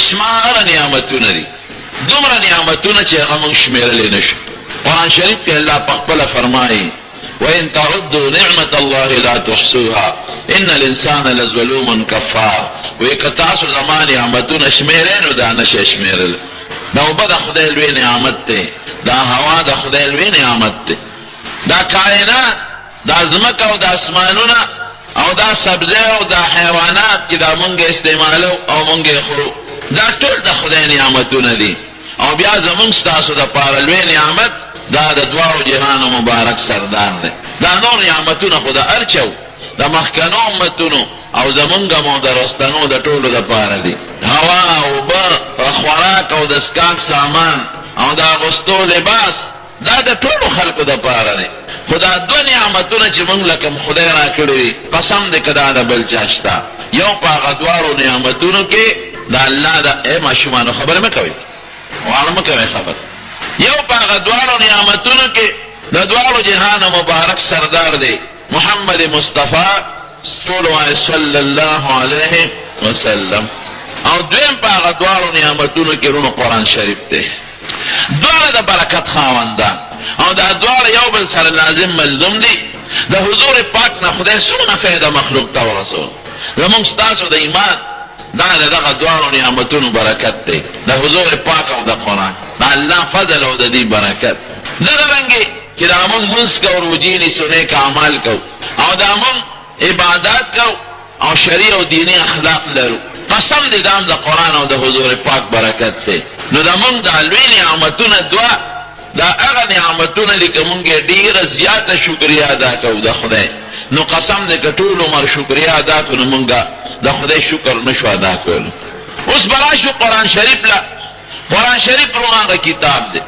بشمار نعمتونه دي، دومره نعمتونه چې هغه موږ شمیرلی نشو. قرآن شریف کې الله پخپله فرمایي وَإِن تَعُدُّوا نِعْمَةَ اللَّهِ لَا تُحْصُوهَا إِنَّ الْإِنسَانَ لَظَلُومٌ كَفَّارٌ. وی که تاسو زما نعمتونه شمیرئ نو دا نشئ شمیرل. دا اوبه د خدای لوی نعمت دی، دا هوا د خدای لوی نعمت دی، دا کائنات، دا ځمکه او د اسمانونه او دا سبزه او دا حیوانات چې دا مونږ استعمالو او مونږ خورو، دا ټول د خدای نعمتونه دي. او بیا زمونږ ستاسو د پاره لوی نعمت دا د دواړو جهانو مبارک سردار دی. دا نور نعمتونه خو د هر چا د مخکنو امتونو او زمونږ مو د رستنو د ټولو د پاره دي. هوا، اوبه، خوراک او د سکاک سامان او د اغوستو لباس دا د ټولو خلکو د پاره دی. خدا دو نعمتونه چې مونږ لکم خدای را کړی قسم دې کدا د بل چا شته. یو په هغه دواړو نعمتونو کې د الله د ای ماشومانو خبره مه کوئ، واړه مه کوئ خبر. یو په هغه دواړو نعمتونو کې د دواړو جهانو مبارک سردار دی محمد مصطفی صلی الله علیه وسلم. او دویم په هغه دواړو نعمتونو کې رونو قرآن شریف دی، دواړه د برکت خاوندان او دا دواړه یو بل سره لازم ملزوم دي. د حضور پاک نه خدای څومره فایده مخلوق ته ورسول. زمونږ ستاسو د ایمان دا د دغه دواړو نعمتونو برکت دی، د حضور پاک او د قرآن، د الله فضل او د دې برکت. دغه رنګې چې دا مونږ مونځ کوو، روجې نیسو، نیک اعمال کوو او دا مونږ عبادات کوو او شرعي او دیني اخلاق لرو، قسم دې دا هم د قرآن او د حضور پاک برکت دی. نو دا مونږ دا لوی نعمتونه دوه، دا هغه نعمتونه دي که مونږ ډېره زیاته شکریا ادا کوو د خدای، نو قسم دې که ټول عمر شکریا ادا کړو نو مونږ د خدای شکر نشو ادا کولو. اوس بلا شو قرآن شریف لا. قرآن شریف رو هغه کتاب دی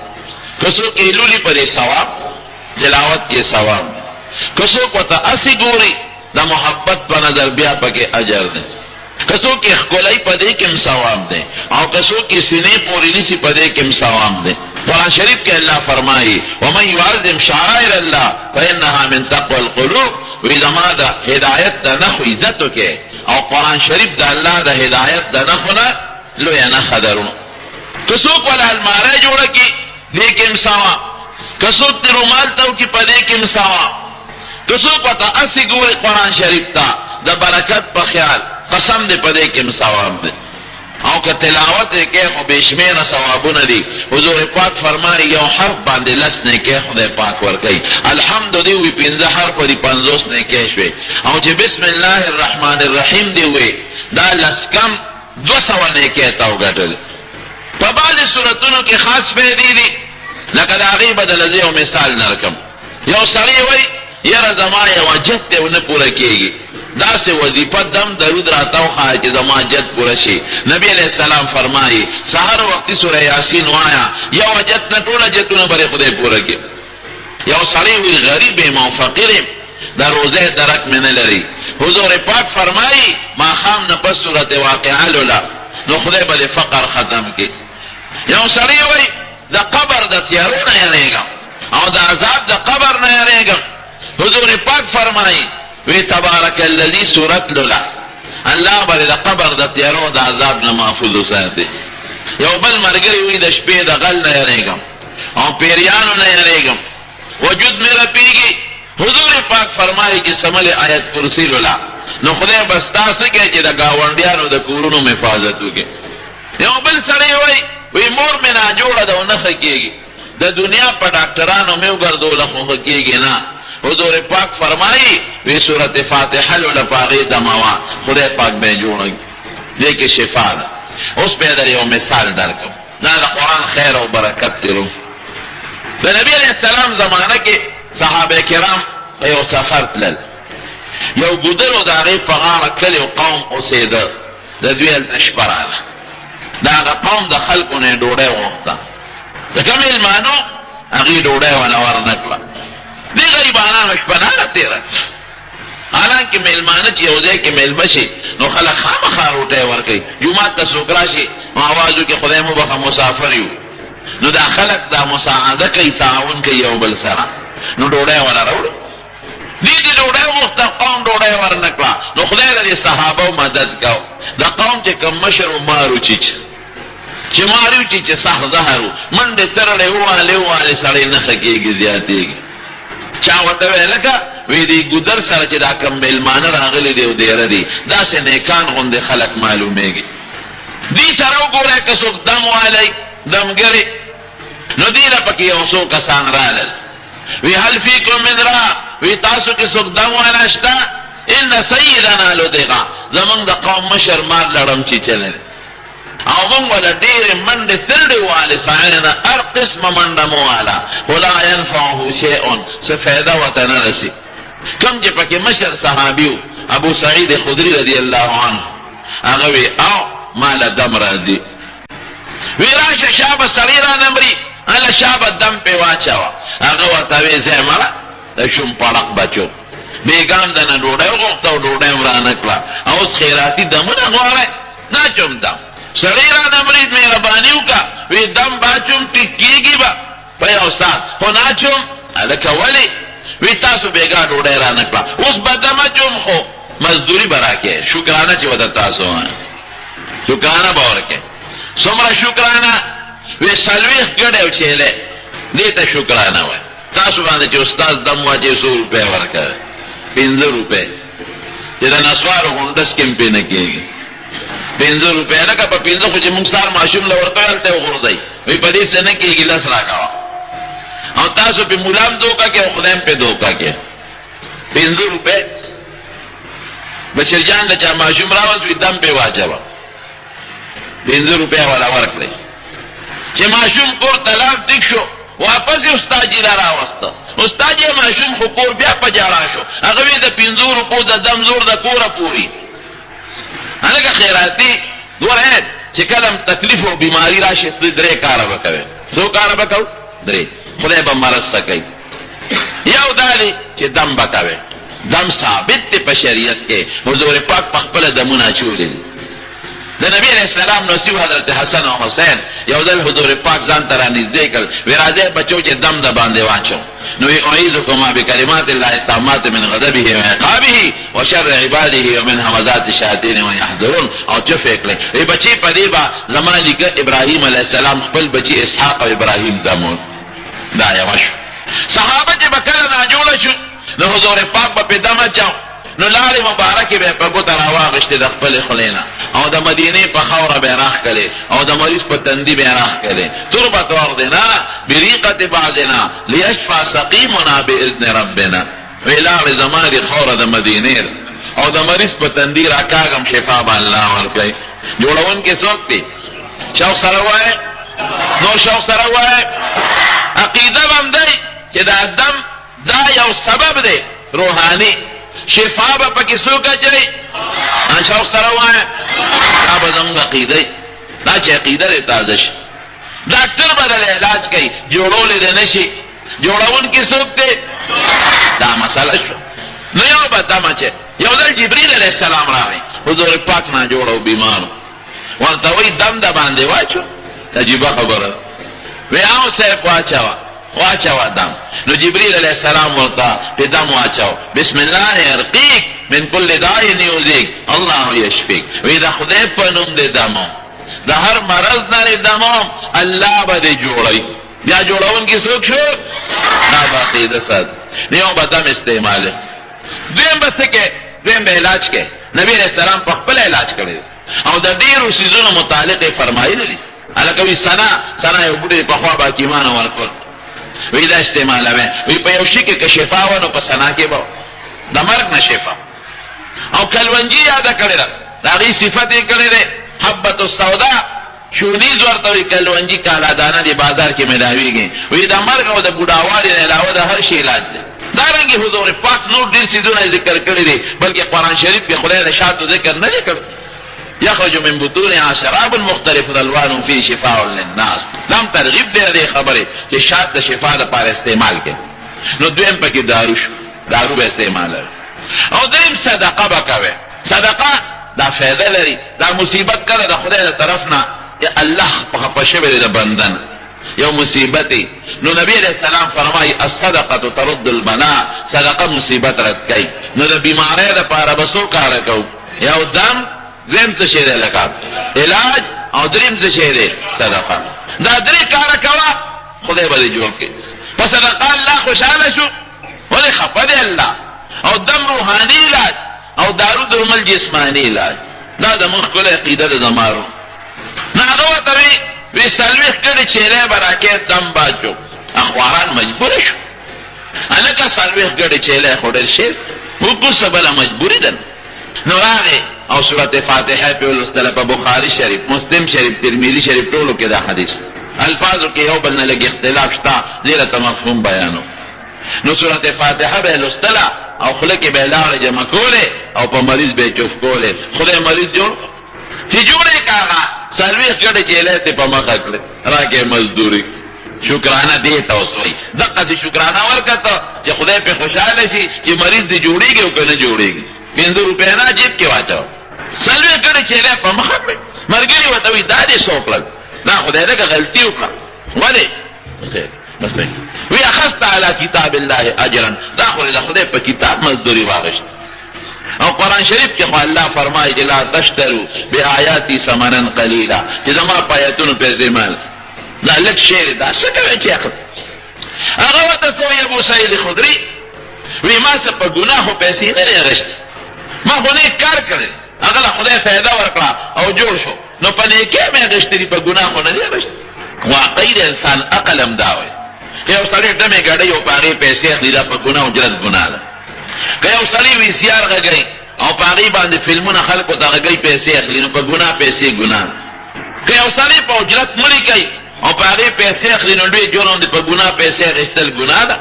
که څوک یې لولي په دې ثواب، تلاوت کې ثواب، که څوک ورته هسې ګوري د محبت په نظر بیا پکې اجر دی، که څوک یې ښکلوي په دې کې هم ثواب دی، او که څوک یې سینې پورې نیسي په دې کې هم ثواب دی. قرآن شریف کې الله فرمایي ومن يعظم شعائر الله فإنها من تقوى القلوب. وی زما د هدایت د نښو عزت وکړئ، او قرآن شریف د الله د هدایت د نښو نه لویه نښه درو. که څوک ولا الماری جوړه کړي دې کې هم ثواب، که څوک دې رومال ته وکړي په دې کې هم ثواب، که څوک ورته هسې ګوري قرآن شریف ته د برکت په خیال، قسم دې په دې کې هم ثواب دی. او که تلاوت یې کوې خو بې شمېره ثوابونه دي. حضور پاک فرمایي یو حرف باندې 10 نیکۍ خدای پاک ورکوي. الحمد دې وي 15 حرف دي 50 نیکۍ شوې، او چې بسم الله الرحمن الرحیم دې وي دا 10 کم 200 نیکۍ ته وګټل. په بعضې صورتونو کې خاص فایدې دي، لکه د هغې بدله زه یو مثال درکم. یو سړی وایي یاره زما یو حاجت دی ونه پوره کېږي، داسې وظیفه دم درود راته وښایه چې زما حاجت پوره شي. نبی علیہ السلام فرمایي سحر وختي سوره یاسین وایه، یو حاجت نه ټول حاجتونه به خدای پوره کړي. یو سړی وایي غریب یم او فقیر یم، د روزه درک مې نه لري. حضور پاک فرمایي ماښام نه پس سورت واقعه لوله نو خدای به د فقر ختم کړي. یو سړی وایي د قبر د تیارو نه یریږم او د عذاب د قبر نه یریږم. حضور پاک فرمایي وی تبارک الذی سورت لولا الله به د قبر د تیارو د عذاب نه محفوظ وساتي. یو بل ملګری وی د شپې د غل نه یریږم او پیریانو نه یریږم، وجود مې رپیږي. حضور پاک فرمایي چې سمل آیت کرسی لولا نو خدای بس تاسو کې چې د گاونډیانو د کورونو حفاظت وکړي. یو بل سړی وی مور مې ناجوړه ده او نه ښه کېږي، د دنیا په ډاکټرانو مې وګرځوله خو ښه کېږي نه. حضور پاک فرمایي وی سورت فاتحه لوله په هغې دموه خدای پاک به یې جوړوي، دې کې شفا ده. اوس به یې در یو مثال درکم، دا د قرآن خیر او برکت دی. د نبي علیه السلام زمانه کې صحابه کرام په یو سفر تلل، یو ګودر و د هغې په غاړه کلی او قوم اوسېده، د دوی هلته شپه راغله. د هغه قوم د خلکو نه یې ډوډۍ وغوښته، د کوم مېلمانو هغې ډوډۍ ونه ورنه کړه. دې غریبانانو شپه نهاره تېره کړه. حالانکې مېلمانه چې یو ځای کې مېلمه شي نو خلک خامخا روټۍ ورکوي. جومات ته څوک راشي نو اواز وکړي خدای مو بخښه مسافر یو، نو دا خلک دا مساعده کوي، تعاون کوي یو بل سره، نو ډوډۍ ونه راوړي. دې ډوډۍ وغوښته، قوم ډوډۍ ورنه کړه. نو خدای د دې صحابو مدد کو. دا قوم چې کوم مشر عمر وچیچ چې ماریو چې سخت زهرو منډې ترړې ووالې سړی نښه کېږي زیاتېږي. چا ورته ویل لکه وی دی ګودر سره چې دا کم میلمانه راغلي دی او دیره دي داسې نیکان غوندې خلک معلومیږي. دی سره وګورئ که څوک دم والی دمګرې نو دی له پکې یو څو کسان رالل وی هل فیکم من را وی تاسو کې څوک دم والا شته؟ ان سیدنا لدغا زمونږ د قوم مشر مار لړم چې چلل او مونږ ولا ډېرې منډې ترړې والې سعینا هر قسمه منډه مو والا ولا ینفعه شیء څه فایده ورته نه رسي. کوم چې پکې مشر صحابي و ابو سعید خدری رضی الله عنه هغه وی او مال دم راځي وی راشه شابه سړی را نمري هله شابه دم پې واچوه هغه ورته وی ځای مړه د شوم پړق بچو بیګام دنه ډوډۍ وغوښته او ډوډۍ هم رانه کړه اوس خیراتي دمونه غواړئ ناچوم دم سړی را نمري مهرباني وکړه وی دم باچوم ټیک کېږي به په یو ساعت خو ناچوم هلکه ولې وی تاسو بیګا ډوډۍ رانه کړه اوس به دمه چوم خو مزدوري به راکې شکرانه چې ورته تاسو شکرانه به ورکې څومره شکرانه وی 40 ګډې او چیلې دې ته شکرانه وایي. تاسو باندې چې استاد دم واچي 100 روپۍ ورکوي 15 روپۍ چې د نسوارو غونډس کې هم پې نه کېږي 15 روپۍ لکه په 15 خو چې موږ سار ماشوم له ورکوي هلته یې وغورځئ وایي په دې څه نه کېږي 10 راکوه او تاسو پې مولام دوکه کې او خدای هم پې دوکه کې 15 روپۍ بشیر جان د چا ماشوم راوست وي دم پې واچوه 15 روپۍ والا ورکړئ چې ماشوم کور طلاق ټیک شو واپس یې استاد جي را راوسته استاد یې ماشوم خو کور بیا په جاړه شو هغه وی د 15 روپو د دم زور د کوره پوري هلکه خیراتي ګوره چې کله تکلیف او بیماری راشي درې کاره به کوې څو کاره به کوو درې خدای به مرسته کوي. یو دا دی چې دم به کوې دم ثابت دی په شریعت کې حضور پاک په خپله دمونه اچولي دي. د نبی علیہ السلام نصیب حضرت حسن او حسین یو ځل حضور پاک ځان ته رانږدې کړل وی راځئ بچو چې دم د باندې واچو نو وی اعیذکما بکلمات الله التامات من غضبه وعقابه وشر عباده ومن همزات الشیاطین ويحذرون او چفې کړې وی بچی په دې به زما نیکه ابراهیم علیه السلام خپل بچی اسحاق او ابراهیم دمون دا یوه شو. صحابه چې به کله ناجوړه شو نو حضور پاک به پې دم اچاو نو لارې مبارکې به یې په ګوته راواغېشتې د خپلې خولې نه او د مدینې په خاوره به یې راښکلې او د مریض په تندي به یې راښکلې تربت وردنا بریقة بعضنا لیشفع سقیمنا باذن ربنا وی لاړې زما دې خاوره د مدینې ده او د مریض په تندي راکاږم شفا به الله ورکوي. جوړونکې څوک دی؟ شوق سره وایې نو شوق سره وایې عقیده به هم دی چې دا دم دا یو سبب دی روحاني شفا به پکې څوک اچوي شوق سره وایه دا به زموږ عقیده وي دا چې عقیده دې تازه شي. ډاکټر به دله علاج کوي جوړولی دی نه شي جوړونکي څوک دی دا مسله شو. نو یو به دم اچوي یو ځل جبریل علیه السلام راغی حضور پاک ناجوړ او بیمارو ورته وایي دم د باندې واچو عجیبه خبره وی او صاحب واچوه دم نو جبریل علیہ السلام ورطا پی دم واچو بسم اللہ ارقیق من کل دائی نیوزیک اللہ یشفیک وی دا خدای پنم دے دمو دا ہر مرض ناری دمو اللہ با دے جوڑی بیا جوڑون کی سوک شو نا باقی دا ساد نیو با دم استعمال دویم بسکے دویم با علاج کے نبی علیہ السلام پا خپل علاج کرے او دا دیرو سیزون متعلق فرمائی لی علاکوی سنا یو بودی پا خواب حکیمان ورکل وی دا استعمال ہے وی پا یو شکی که شفا ونو پا سنا کے باو دا مرگ نا شفا او کلونجی یادا کرے دا دا غی صفت کرے دے حبت السودا شونیز ورطوی کلونجی کالا دانا دی بازار کے ملاوی گئی وی دا مرگ او دا بوداوالی علاوہ دا ہر شی علاج دے دارنگی حضور پاک نور دل سیدون ذکر کرے دے بلکہ قرآن شریف کے خدای دا شاد ذکر نہ ذکر یخرج من بطونها شراب مختلف الوان فی شفاء للناس لم ترغیب دے دے خبرے کہ شاد دا شفا دا پار استعمال کے نو دویم پاکی دارو با استعمال ہے او دویم صدقہ بکوے صدقہ دا فیدہ لری دا مصیبت کرے دا خدای دا طرفنا یا اللہ پشبر دا بندن یو مصیبتی نو نبی علیہ السلام فرمائی الصدقہ ترد البناء صدقہ مصیبت رد کئی نو دا بیمارے دا پارا بسو کارکو یو دم دویم تشیده لکا علاج او او دریم څه شی دی؟ صدقه. دا درې کاره کوه خدای به دې جوړ کړي. په صدقه الله خوشحاله شو، ولې خفه دی الله. او دم روحاني علاج او دارو درمل جسماني علاج. دا د موږ ښکلې عقیده ده د مارو. نو هغه ورته وی 40 کړي چیرې به راکې دم باچو. اخواران مجبور شو، هلکه 40 کړي چیرې خوړل شي وګوسه بله مجبوري ده. نو راغې او سورت فاتحه په ولوستله. په بخاري شریف، مسلم شریف، ترمذی شریف ټولو کې دا حدیث الفاظو کې یو بل نه لږ اختلاف شته، ډېره ته مفهوم بیانو. نو سورت فاتحه به لوستله او خوله کې به لاړه جمع کولې او په مریض به چوف کولې. خدای مریض جوړ چې جوړې کاغه 40 ګډې چیلې ته په مخه کړې راکې مزدوري. شکرانه دې ته وسوي دغه دې شکرانه ورکړه چې خدای په خوشاله شي چې مریض دې جوړيږي او کنه جوړيږي. 500 روپیا نه جیب کې واچو 40 ګډې چیلې په مخه کړې. مرګري وته وی دا دې سوکړل، دا خدای دې غلطي وکړه. ولې بس وی اخذت على کتاب الله اجرا، دا خدای په کتاب مزدوري واغشت. او قرآن شریف کې خو الله فرمایي چې لا تشتروا بآیاتی ثمنا قلیلا، چې زما په آیاتونو پیسې مال. دا لږ شعر دا څه کوي چې اخر هغه ورته سوی ابو سعید خدري وی ما څه په ګناهو پیسې نه اخیستې، ما خو نیک کار کړی، هغه له خدای فایده ورکړه او جوړ شو. نو په نیکۍ مې اخیستې، په ګناهو نه دي اخیستې. واقعي د انسان عقل هم دا وایي. یو سړی ډمې ګاډۍ او په هغې پیسې اخلي، دا په ګناه اجرت ګناه ده. که یو سړی ویسیار غږوي او په هغې باندې فلمونه خلکو ته غږوي پیسې اخلي، نو په ګناه پیسې ګناه ده. که یو سړی په اجرت مړي کوي او په هغې پیسې اخلي، نو لوی جرم دی، په ګناه پیسې اخیستل ګناه ده.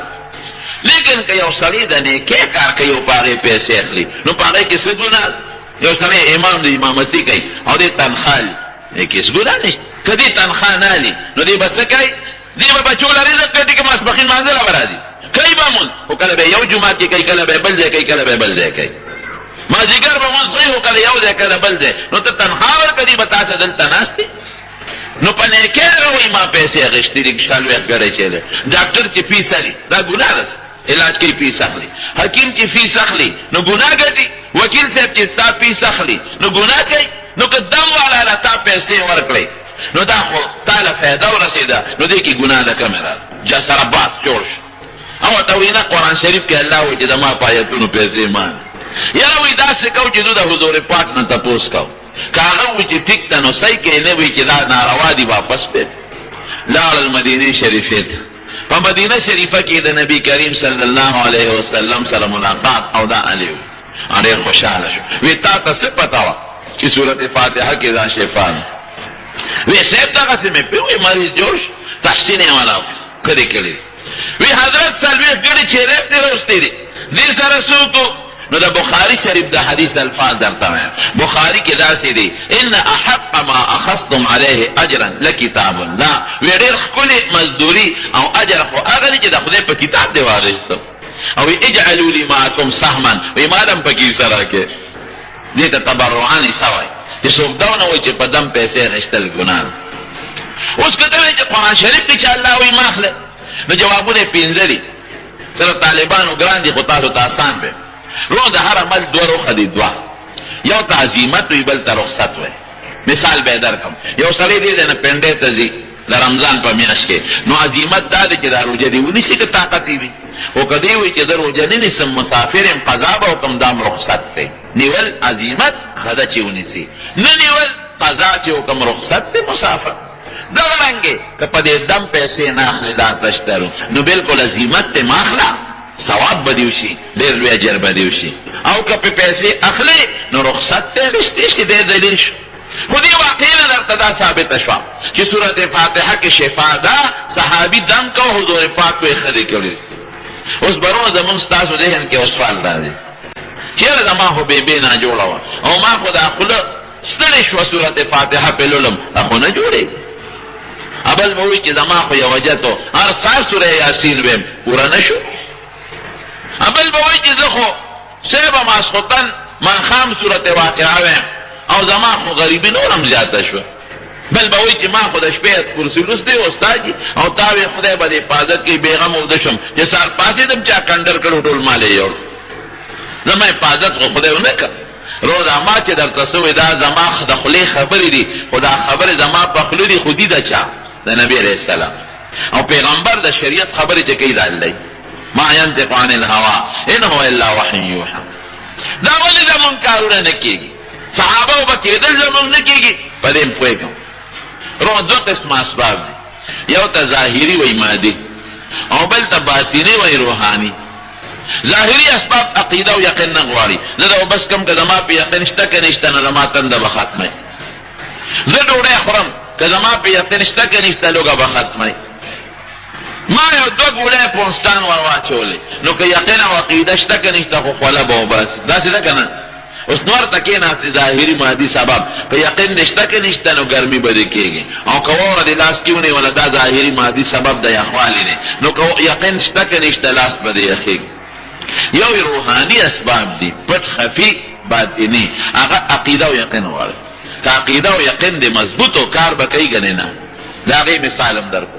لیکن که یو سړی د نیکۍ کار کوي او په هغې پیسې اخلي، نو په هغې کې څه ګناه ده؟ یو سړی امام دی، امامتي کوي او دې تنخوا لي، دې کې هېڅ ګناه نشته. که دې تنخوا نه لي نو دې به څه کوي؟ دې به بچو له رزق کوي که ماسپښین لمانځه له به راځي کوي به مونځ، خو کله به یو جومات کې کوي، کله به بل ځای کوي، کله به بل ځای کوي. مازدیګر به مونځ کوي، خو کله یو ځای کله بل ځای. نو ته تنخوا ورکړي به تا ته دلته ناست دي. نو په نیکۍ وایي ما پیسې اخیستې دي 40 ګډې چیلې. ډاکټر چې فیس اخلي دا ګناه ده، علاج کوي فیس اخلي. حکیم چې فیس اخلي نو ګناه ګټي. وکیل صاحب چې ستا فیس اخلي نو ګناه کوي. نو که دم والا له تا پیسې ورکړئ نو دا خو تا له فایده ورسېده، نو دې کې ګناه ده کمې راغله. جسر باس جوړ شو. او ته وایي نه قرآن شریف کې الله وایي چې زما په آیتونو پیسې مان. یاره وایي داسې کوو چې دو د حضور پاک نه تپوس کوو. که هغه وایي چې ټیک ته نو صحیح کوي، نه وایي چې دا ناروا دي واپس پې لاړل مدینې شریفې ته. په مدینه شریفه کې د نبي کریم صلی الله علیه وسلم سره ملاقات او دا علی ډېر خوشحاله شو. وی تا ته څه پته وه چې سورت فاتحه کې دا شفا ده؟ وی صاحب دغسې مې پې وی مریض جوړ شو، تحسین یې والا کړې کړې. وی حضرت 40 ګډې چیرې دې راوستې دي، دې سره څوک؟ نو د بخاری شریف د حدیث الفاظ درته وایم. بخاری کې داسې دي ان احق ما اخذتم علیه اجرا لکتاب الله. وی ډېر ښکلې مزدوري او اجر خو هغه دی چې د خدای په کتاب دی واخیستم. او اجعلوا لي معکم سهما، وی ما دم پکې حصه راکړې. دې ته تبرعان حصه وایي چې څوک دا ونه وایي چې په دم پیسې اخیستل ګناه. اوس که ته وایي چې قرآن شریف کې چې الله وایي ما اخلې، نو جوابونه یې 5 دي. سره طالبانو ګران دي خو تاسو ته آسان دی. رو د هر عمل 2 روخه دي، 2. یو ته عزیمت وي، بل ته رخصت وي. مثال به درکم. یو سړی دی نه پنډې ته ځي د رمضان په میاشت کې، نو عزیمت دا دی چې دا روژه دې ونیسي که طاقت یې وي. خو که دی وایي چې زه روژه نه نیسم، مسافر یم، قضا به وکړم، دا رخصت دی. نیول عزیمت ښه ده چې ونیسي، نه نیول قضا چې وکړم رخصت دی مسافر. دغه رنګې که په دې دم پیسې نه اخلې دا تشترو، نو بلکل عزیمت ته مه اخله، ثواب به دې وشي، ډېر لوی اجر به دې وشي. او که په پیسې اخلې نو رخصت ته اخیستې شي، دی دلیل شو. خو دې واقعي نه درته دا ثابته شوه چې سورت فاتحه کې شفا ده. صحابي دم کو، حضور پاک به یې ښه دې کړي. اوس برونه زمونږ ستاسو ذهن کې یو سوال دا دی، چېرې زما خو بېبې ناجوړه وه او ما خو دا خوله ستړې شوه سورت فاتحه پې لولم، دا خو نه جوړېږي. ابل به وایي چې زما خو یو وجت و، هر سهار سوره یاسین ویم، پوره نه شو. ابل به وایي چې زه خو صبح ماسخوتن ماښام سورت واقعه ویم او زما خو غریبي نورم زیاته شوه. بل به وایي چې ما خو د شپې ایت کرسي لوستی استاد جي، او تا وی خدای به دې حفاظت کوي، بېغمه اوده شم چې سهار پاڅېدم چا کنډر کړو ټول مال یې یوړ. زما حفاظت خو خدای ونه کړ. رو دا ما چې درته سوې دا زما د خولې خبرې دي، خو دا خبرې زما په خوله دي، خو دي د چا؟ د نبي علیه السلام. او پیغمبر د شریعت خبرې چې کوي د الله، ما ينطق عن الهوا ان هو الا وحی یوحى. دا ولې زمونږ کارونه نه کېږي؟ صحابه به کېدل زمونږ نه کېږي؟ په دې م پوهېږم. روح دو قسم اسباب دي، یو ته ظاهري وی مادي او بل ته باطني وی روحاني. ظاهري اسباب عقیده او یقین نه غواړي. زه دا بس کم که زما په یقین شته که نشته نه زما تنده به ختمه. زه ډوډۍ خورم که زما په یقین شته که نشته لوږه به ختمه. ما یو دوه ګولۍ پونسټان ور واچولې، نو که یقین او عقیده شته که نشته خو خوله به وباسي. داسې ده که نه؟ اوس نور ته کېناستې ظاهري مادي سبب، که یقین دې شته که نشته نو ګرمي به دې کېږي. او که واوره دې لاس کې ونیوله دا ظاهري مادي سبب د یخوالي دی، نو که یقین شته که نشته لاس به دې یخېږي. یو روحانی اسباب دي، پټ خفي باطني، هغه عقیده او یقین غواړي. که عقیده او یقین دې مضبوط او کار به کوي ګنې نه. د هغې مثال هم درکو.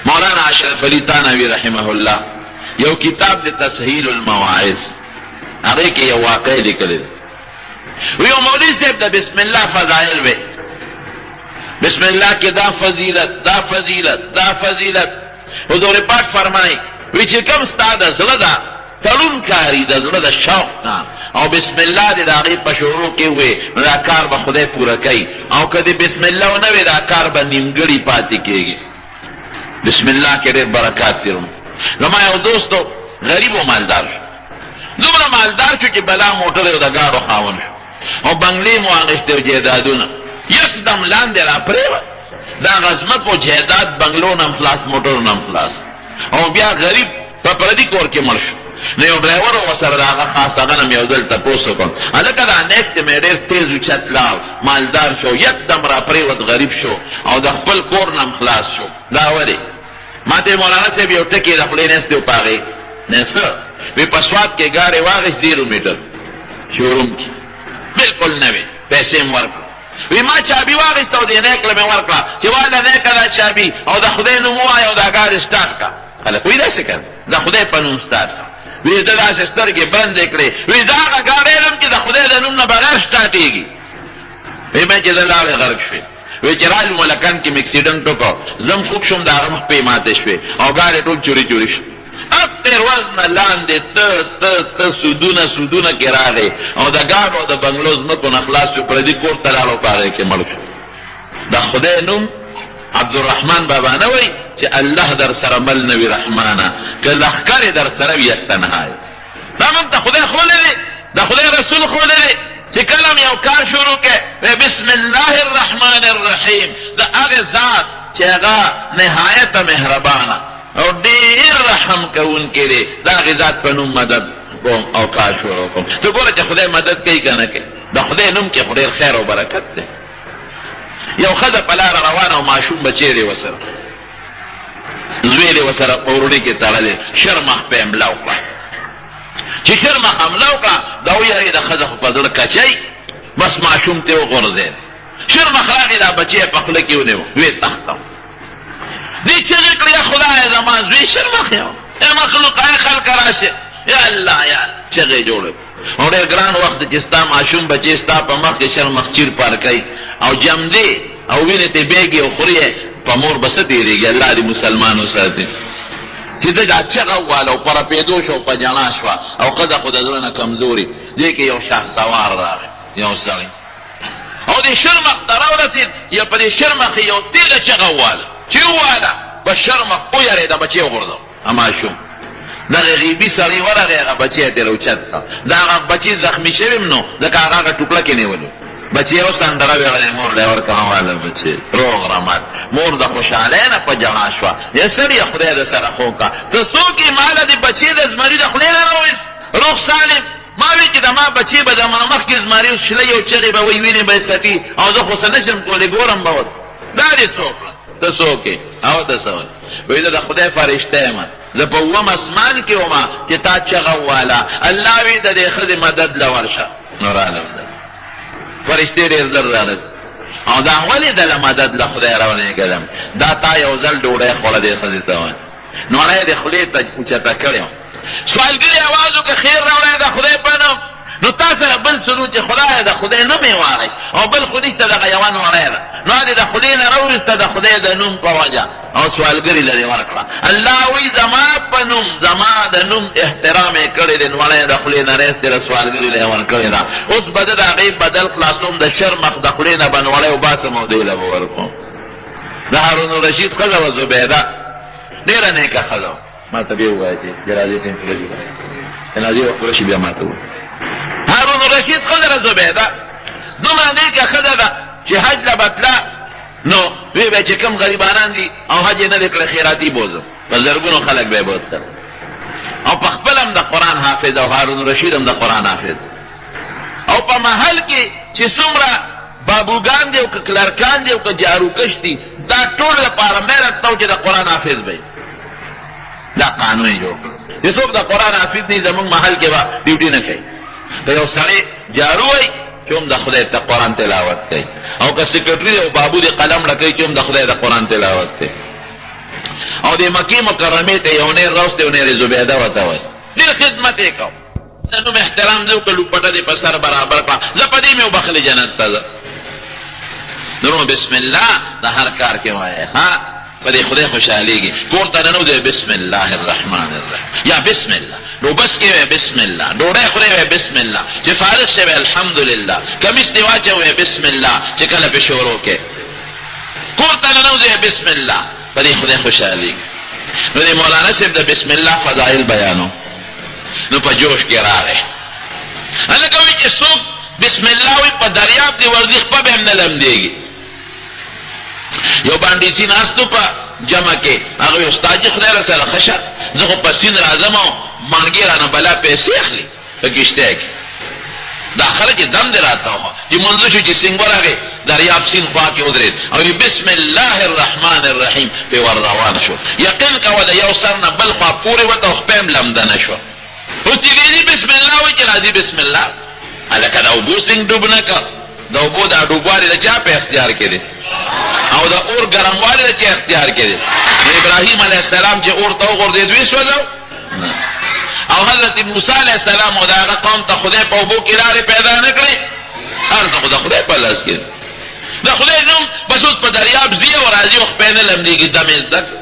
مولانا اشرف علي تانوي رحمه الله یو کتاب د تسهیل المواعظ، هغې کې یو واقع لیکلی دی. یو مولوي صاحب د بسم الله فضایل وی، بسم الله کې دا فضیلت دا فضیلت دا فضیلت. حضور پاک فرمایي وی چې کوم ستا د زړه ده تړون کاری د زړه د شوق نه او بسم الله دې د هغې په شروع کې وی نو دا کار به خدای پوره کوي. او که دې بسم الله ونه وی دا کار به نیمګړی پاتې کېږي. بسم الله کې ډېر برکات دي. زما یو دوستو غریب و مالدار شو، دومره مالدار شو چې بلا موټر یې د ګاډو خاوند شو او بنګلې مو اخیستې او جایدادونه یکدم لاندې را پرېوت. دا غزمت و جایداد بنګلو نه هم خلاص، موټرونه هم خلاص، او بیا غریب په پردي کور کې مړ شو. نو یو ډرایور و ورسره د هغه خاص هغه نه مې یو ځل تپوس وکړ، هلکه دا نیک چې مې ډېر تېز اوچت لاړ، مالدار شو، یکدم را پرېوت، غریب شو او د خپل کور نه هم خلاص شو. دا ولې؟ ما ته مولانا صاحب یو ټکي د خولې نستې و په هغې نه څه وی په سوات کې ګاډۍ واخېست 0 میټر شوروم کې بلکل نوې، پیسې م ورکړه. وی ما چابي واخېسته او دې نیکله مې ورکړه چې واله نیکه دا چابي او د خدای نوم ووایه او دا ګاډۍ سټارټ کړه. خلک وایي داسې کړه، د خدای په نوم سټارټ کړه. وی ده داسې سترګې بندې کړې، وی دا هغه ګاډۍ نوم چې د خدای د نوم نه بغیر سټارټېږي. وی مې چې زه لاړې غرق شوې. وی چې رالو ملکان کې مې اکسیډنټ وکړ، زم خوب شوم، د هغه مخ پې ماتې شوې او ګاډۍ ټول چوري چوري شو. اکتر وزنه لاندې ته سودونه کې راغې او د ګاډو او د بنګلو ځمکو نه خلاص شو، پردي کور ته لاړ او په هغې کې مړ شو. د خدای نوم عبدالرحمن بابا نه وی چې الله در سره مل نه وي رحمانه، که لښکر در سره وي یک تنها یې. دا موږ ته خدای ښولی دی، د خدای رسول ښولی دی چې کله هم یو کار شروع کړې بسم الله الرحمن الرحیم، د هغې ذات چې هغه نهایت مهربانه او ډېر رحم کوونکی دی، د هغې ذات په نوم مدد کوم او کار شروع کوم. ته ګوره چې خدای مدد کوي که نه کوي، د خدای نوم کې خو ډېر خیر او برکت دی. یو ښځه په لاره روانه او ماشوم بچی دی ورسره، زوی دی ورسره په وروڼي کې تړلی، شرمخ په یې حمله وکړه. چې شرمخ حمله وکړه دا ویرېده ښځه خو په زړه کچی، بس ماشوم ته وغورځېد. شرمخ راغی دا بچی یې په خوله کې ونیو، ویې تختم. دې چغې کړې یا خدایه زما زوی شرمخ یم، ای مخلوقه ای خلقه راشې، یا الله یا چغې جوړې. او ډېر ګران وخت چې ستا ماشوم بچی ستا په مخ کې شرمخ چیر پار کوي او جمدې او وینې ته بیږي او خوري یې، په مور به څه تېرېږي؟ الله دې مسلمان وساتي. چې ده دا چغه وواله او په رپېدو شو، په جڼا شوه او ښځه خو د زړه نه کمزوري. دې کې یو شهسوار راغی، یو سړی، او دې شرمخ ته راورسېد، یا په دې شرمخ یو تېزه چغه وواله، چې وواله بس شرمخ ویرېده، بچی یې وغورځو ماشوم. دغه غیبي سړی ورغی، هغه بچی یې ترې اوچت کړه. د هغه بچي زخمي شوی م نو ځکه هغه ټوکړه کې نیولو، بچی یې وسندره ویړلی، مور له یې ورکړه واله بچی روغ رمټ. مور د خوشحالۍ نه په جڼا شوه، یا سړیه خدای د سره خو کړه، ته څوک یې؟ ماله د بچی د زمري د خولې نه راوایست روغ سالم. ما وی چې د ما بچی به د مخکې زمري شلی او چغې به وی وینې به یې څټي او زه خو څه نشم کولی، ګورم به ورته. دا دې څوک ته څوک یې؟ او ته څه وایي؟ وایي زه د خدای فرشته یم، زه په اووم اسمان کې ومه چې تا چغه وواله، الله وی د دې ښځې مدد له ورشه. نو راغلم فرشتې ډېر زر رارسي. او دا ولې دله مدد له خدای راولېږلم؟ دا تا یو ځل ډوډۍ خوړه دې ښځې ته وایي، نوړی یې د خولې ته اوچته کړې. سوالګري اواز وکړه خیر راوړی د خدای په نوم، نو تا سره بل سلو چې خدای د خدای نوم یې واخیست او بل خو نشته دغه یوه نوړی ده، نو دې د خدای نه راوویسته د خدای د نوم په وجه او سوالګري لرې ورکړه. الله وایي زما په نوم، زما د نوم احترام یې کړی دی، نوړی د خولې نه رایستې د سوالګري له یې ورکړې ده. اوس به زه د هغې بدل خلاصوم، د شرمخ د خولې نه به نوړی وباسم او دې له به ورکوم. د هارون الرشید ښځه وه زبیده، ډېره نیکه ښځه وه. ما ته بیا ووایه چې جنازې ته یې پوره شي، جنازې وخت پوره شي بیا ما ته ووایه. هارون الرشید ښځه ده زبیده، دومره نیکه ښځه ده چې حج له به تله، نو وی به چې کوم غریبانان دي او حج یې نه دی کړی خیراتي بوزم، په زرګونو خلک به یې بوتل. او په خپل هم د قرآن حافظ او هارون الرشید هم د قرآن حافظ. او په محل کې چې څومره بابوګان دي او که کلرکان دي او که جاروکش دي، دا ټول لپاره مهرت کوو چې د قرآن حافظ به دا قانون یې جوړ کړو چې څوک د قرآن حافظ دي زموږ محل کې به ډیوټي نه کوي. که یو سړی جارو وی چې هم د خدای ته قرآن تلاوت کوي، او که سیکرټري او بابو د قلم ډکوي چې هم د خدای د قرآن تلاوت کوي. او د مکې مکرمې ته یو نیر راوستی، یو نیر زبیده ورته وایي. ډېر خدمت یې کوو، د نوم احترام دې وکړه، لوپټه دې په سر برابر کړه، زه په دې مې وبخلې جنت ته ځه. نو بسم الله د هر کار کې وایه، ها په دې خدای خوشحالېږي. کور ته ننوځې بسم الله الرحمن الرحیم، یا بسم الله. نو بس کې وی بسم الله، ډوډۍ خورې وی بسم الله، چې فارغ شې وی الحمدلله، کمیس دې واچوې بسم الله، چې کله پې شروع کې کور ته ننوځې بسم الله، په دې خدای خوشحالېږي. نو د مولانا صاحب د بسم الله فضایل بیانو، نو په جوش کې راغی. هلکه وایي چې څوک بسم الله وایي په دریاب دې ورځي خپه به هم نه لمدېږي. یو باندې ناستو په جمع کې، هغه وایي استاد جي خدای را سره ښه شه، زه خو په سیند راځم او مانګې رانه بلا پیسې اخلي په کشتۍ کې. دا خلک یې دم دې راته وخوا چې منځه شو چې سینګ ورغی، دریاب سیند خوا کې ودرېد او بسم الله الرحمن الرحیم پې ور روان شو. یقین کوه د یو سر نه بل خوا پورې وته او خپه هم لمده نه شوه. اوس چې دې بسم الله وایي چې راځي بسم الله. هلکه د اوبو سینګ ډوب نه که، د اوبو دا ډوبوالی د چا په اختیار کې دی؟ او د اور ګرموالی د چا اختیار کې دی؟ د ابراهیم علیه السلام چې اور ته وغورځېد وسوځو؟ نه. او حضرت موسی علیہ السلام او دا هغه قوم ته خدای په اوبو کې لارې پیدا نه کړې، هر څه خو د خدای په لاس کې د خدای نوم بس اوس په دریاب ځي او راځي او خپې نه لمدېږي، دم یې زده کړه.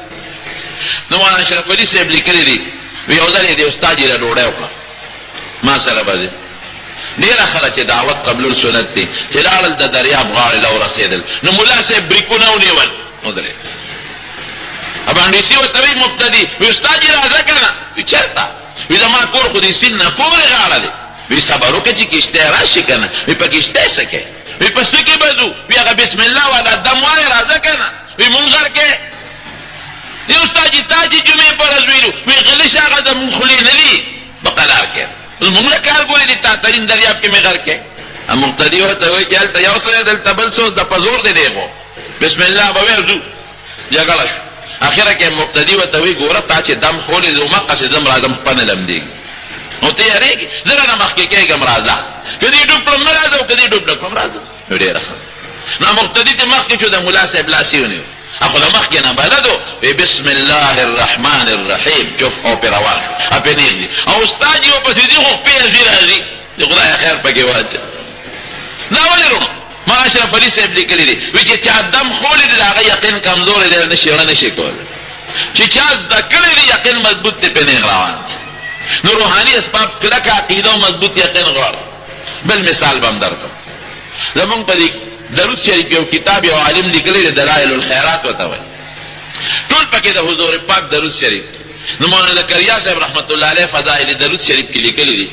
نو مولانا اشرف علي صاحب لیکلي دي، وی یو ځل یې د استاد جي له ډوډۍ وکړه، ما سره به ډېره ښه ده چې دعوت قبلول سنت دی، چې لاړل د دریاب غاړې له ورسېدل. نو ملا صاحب بریکونه ونیول، ودرېد. ابانډیسي ورته وایي مبتدي، وی استاد جي راځه که نه؟ وی چېرته؟ وی زما کور خو د سیند نه پورې غاړه دی. وی صبر وکړه چې کشتی راشي که نه؟ وی په کشتی څه کوې؟ وی په څه کې به ځو؟ وی هغه بسم الله والا دم وایه راځه که نه؟ وی مونږ غر کې دی استاد جي تا چې جمعې په ورځ ویلو، وی غلش هغه د مونږ خولې نه دي په قلار کې، اوس مونږ له کار ګورې دي تا ترین دریاب کې مې غر کې. مقتدي ورته وایي چې هلته یو سړی دلته بل څه د په زور دی دیغو بسم الله به ویل ځو. جګړه شو. اخره کې مقتدي ورته وایي ګوره تا چې دم خولې زه مقصې ځم راځم خپه نه لمدېږي او ته یارېږي، زه رانه مخکې کېږم راځه، که دې ډوب کړم نه راځه او که دې ډوب نه کړم راځه. نو ډېره ښه. نو مقتدي ته مخکې شو، د ملا صاحب لاس یې ونیو، اخو د مخکې نه بلد و، وی بسم الله الرحمن الرحیم چف او پې روان شو، پې نېږدي او استاد یې ورپسې ځي خو خپې نه ځي راځي، د خدای خیر پکې واچوه. دا ولې وروڼو مولانا اشرف علي صاحب لیکلي دي، وایي چې چا دم خولې دی د هغه یقین کمزوری دی، نه شي کولی. چې چا زده کړی دی یقین مضبوط دی، پې نیغ روان دی. نو روحاني اسباب کلکه عقیده او مضبوط یقین غواړي. بل مثال به هم درکړم. زمونږ په دې درود شریف یو کتاب یو عالم لیکلی دی، دلائل الخیرات ورته وایي، ټول پکې د حضور پاک درود شریف. نو مولانا زکریا صاحب رحمت الله علیه فضائل درود شریف کې لیکلی دي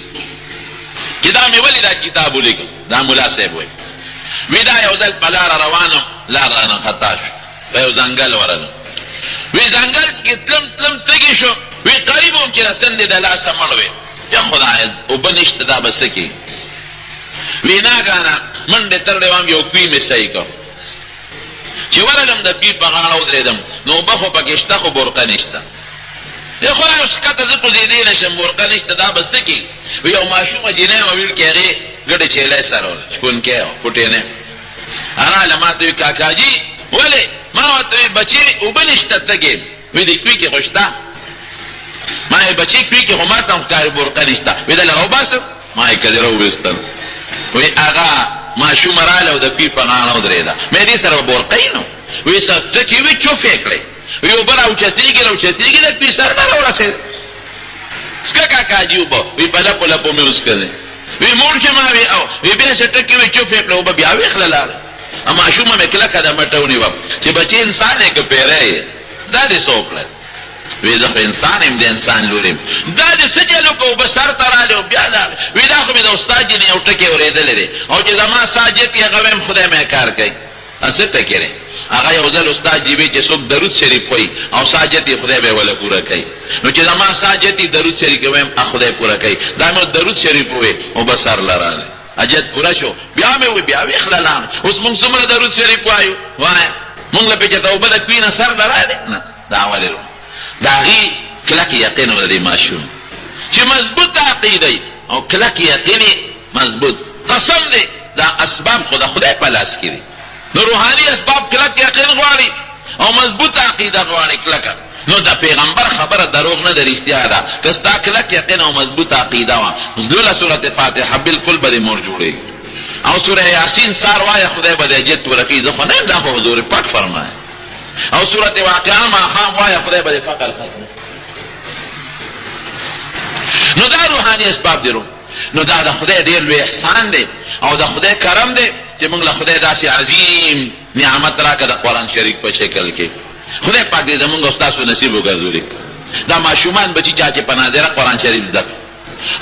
چې دا مې ولې دا کتاب ولیکم. دا ملا صاحب وایي، وی دا یو ځل په لاره روانم، لار رانه خطا شو، په یو ځنګل ورغلم. وی ځنګل کې تلم تلم تږي شو، وی قریب وم چې د تندې د لاسه مړ وې، یا خدایه اوبه نشته دا به څه کېږي. وی ناګانه منډې ترړې وم، یو کوي مې صحیح کړ. چې ورغلم د کوي په غاړه ودرېدم، نو اوبه خو پکې شته خو برقه نشته. یا خدای اوس ښکته زه کوزېدی نه شم، برقه نشته دا به څه کېږي. وی یو ماشومه جینۍ وه ویل کې هغې ګډې چیلی سره وله، شپونکی وه پوټینی. راله ما ته وی کاکاجي ولې؟ ما ورته وی بچې اوبه نشته تږې. وی د کوي کې خو شته. ما یې بچې کوي کې خو ما ته هم ښکاري برقه نشته. وی دله راوباسم، ما یې کدره وویستل وی هغه ماشومه راله او د پی په غاړه ودرېده مې دې سره به بورقی نو وی ټکي وي چوف یې کړی وی اوبه راوچتېږي د پی سر نه راورسېد څکه کاکا جي اوبه وی په لپو لپو مې وڅکلې وی موړ چې ما وی بیا چې ټکي وي چوف یې کړی اوبه بیا ویخله لاړه ماشومه مې کلکه د مټه ونیوم چې بچې انسان یې که پیری یې دا دې څه وکړل وی زه خو انسان یم د انسان لور یم دا دې څه چل وکړو اوبه سر ته رالی او بیا لاړې وی دا خو مې د استاد جي نه یو ټکی اورېدلی دی او چې زما ساجد یې هغه ویم خدای مې کار کوي څه ټکی دی هغه یو ځل استاد جي وی چې څوک درود شریف وایي او ساجد یې خدای به وله پوره کوي نو چې زما ساجد یې درود شریف ویم خدای پوره کوي دا مې درود شریف ووی اوبه سر له رالی اجت پورا شو بیا مې وی بیا ویخله لاړه اوس موږ څومره درود شریف وایو وایه موږ له پې چې توبه د کوي نه سر له رالی نه دا ولې د هغې کلک یقین و د دې ماشوم چې مضبوط عقیده او کلک یقین مضبوط قسم دی دا اسباب خو د خدای په لاس کې دي نو روحاني اسباب کلک یقین غواړي او مضبوط عقیده غواړي کلکه نو د پیغمبر خبره دروغ نه ده رښتیا ده که ستا کلک یقین او مضبوط عقیده وه لوله سورت فاتحه بالکل به دې مور جوړېږي او سوره یاسین سار وایه خدای به دې اجر پوره کوي زه خو نه یم دا خو حضور پاک فرمایه او سورت واقعه ماښام وایه خدای به دې فقر ختم نو دا روحاني اسباب دي نو دا د خدای ډېر لوی احسان دی او د خدای کرم دی چې موږ له خدای داسې عظیم نعمت راکړه د قرآن شریف په شکل کې خدای پاک دې زمونږ او ستاسو نصیب وګرځولي دا ماشومان بچي چا چې په نادره قرآن شریف زده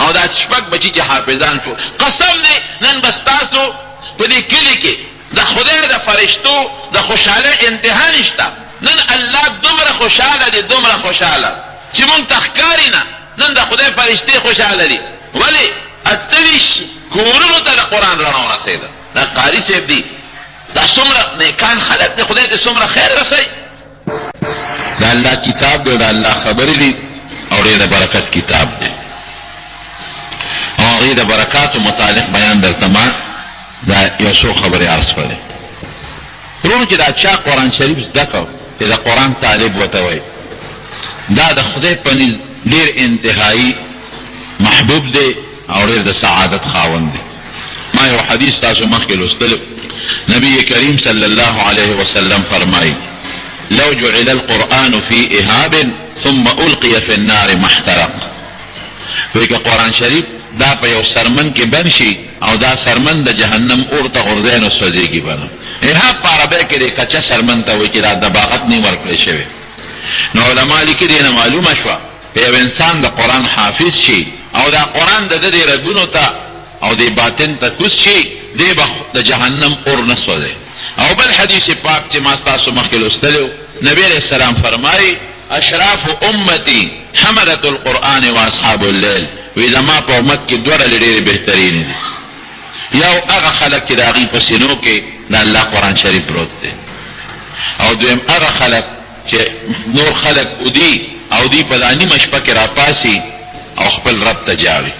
او دا شپږ بچي چې حافظان شو قسم دی نن به ستاسو په دې کلي کې د خدای د فرشتو د خوشحالۍ انتها نشته نن الله دومره خوشحاله دی دومره خوشحاله چې مونږ ته ښکاري نه نن د خدای فرشتې خوشحاله دي ولې 28 کورونو ته د قرآن رڼا ورسېده دا قاري صاحب دی دا څومره نیکان خلک دی خدای دې څومره خیر رسوي دا الله کتاب دی دا الله خبرې دي او ډېر د برکت کتاب دی او هغې د برکاتو متعلق بیان درته ما دا یو څو خبرې عرض کړې وروڼو چې دا چا قرآن شریف زده کړو چې د قرآن طالب ورته وایي دا د خدای په نزد ډېر انتهایی محبوب دی او ډېر د سعادت خاوند دی ما یو حدیث تاسو مخکې لوستلو نبی کریم صلی الله علیه وسلم فرمایي لو جعل القرآن في إهاب ثم ألقي في النار محترق وی که قرآن شریف دا په یو سرمن کې بند شي او دا سرمن د جهنم اور ته غورځي نو سوځېږي به نه إهاب په عربی کې د کچه سرمن ته وایي چې دا دباغت نه ورکړی شوی نو علما لیکي دې نه معلومه شوه که یو انسان د قرآن حافظ شي او دا قرآن د ده د رګونو ته او د باطن ته کوز شي دی به د جهنم اور نه سوځي او بل حدیث پاک چې ما ستاسو مخکې لوستلو نبی علیہ السلام فرمایي اشراف امتی حملة القرآن و اصحاب الليل وی زما په امت کې دوه ډلې ډېرې بهترینې دي یو هغه خلک چې د هغې په سینو کې د الله قرآن شریف پروت دی او دویم هغه خلک چې نور خلک ودي او دوی په دا نیمه شپه کې راپاسي او خپل رب ته جاوي